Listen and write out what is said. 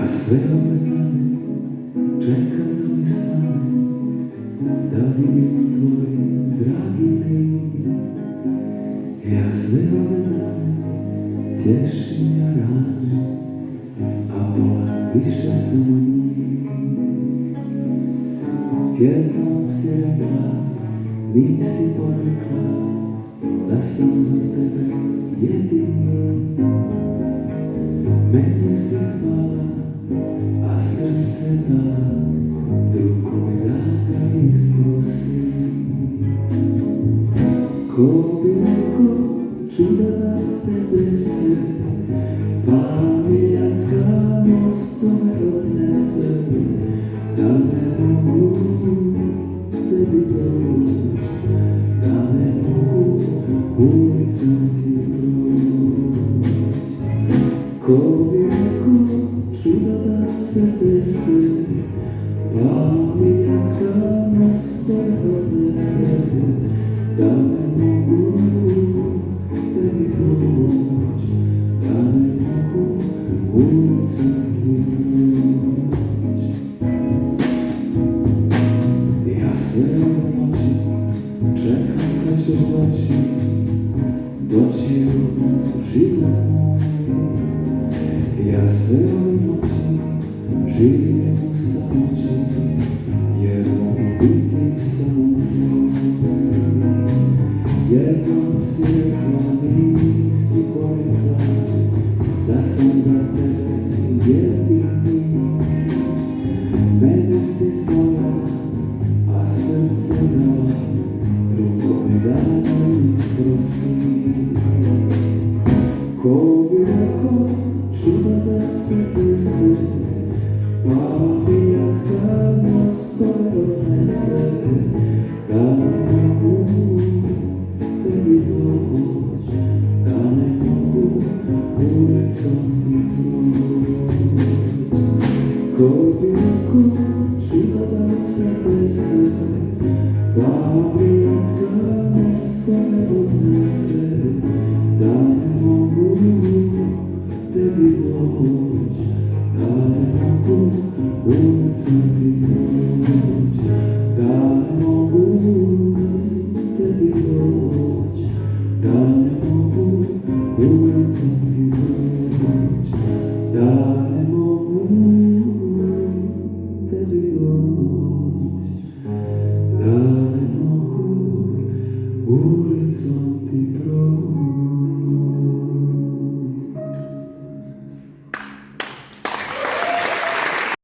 sve ove dane čekam da mi stane, da vidim tvoj dragi lik. Ja sve ove dane tješim ja rane, a pola više sam od njih. Jednom si rekla, nisi porekla, da sam za tebe jedini. Meni si zvala, a srce dala, drugome da ga isprosi. Ko bi rekao čuda da se dese, pa miljacka mostove odnese, da ne mogu tebi doći, da ne mogu ulicom ti proći. Ko bi rekao čuda da se dese, pa miljacka mostove odnese, da ne mogu tebi doći, da ne mogu ulicom ti proći. Ja sve ove noći čekam kad ćeš doći, doći u život moj. Ja sve ove noći živim u samoći, jer mogu biti samo tvoj. Jednom si rekla, nisi porekla, da sam za tebe jedini. Mene si stala, a srce dala, drugome da ga isprosi. Ko bi rekao čuda da se dese, pa miljacka mostove odnese, da ne mogu tebi doći, da ne mogu ulicom ti proći. Ko bi rekao čuda da se dese, pa miljacka mostove odnese, da ne mogu tebi doći, da ne mogu ulicom ti proći, da ne mogu tebi doći, da ne mogu ulicom ti proći, da ne mogu tebi doći, da ne mogu ulicom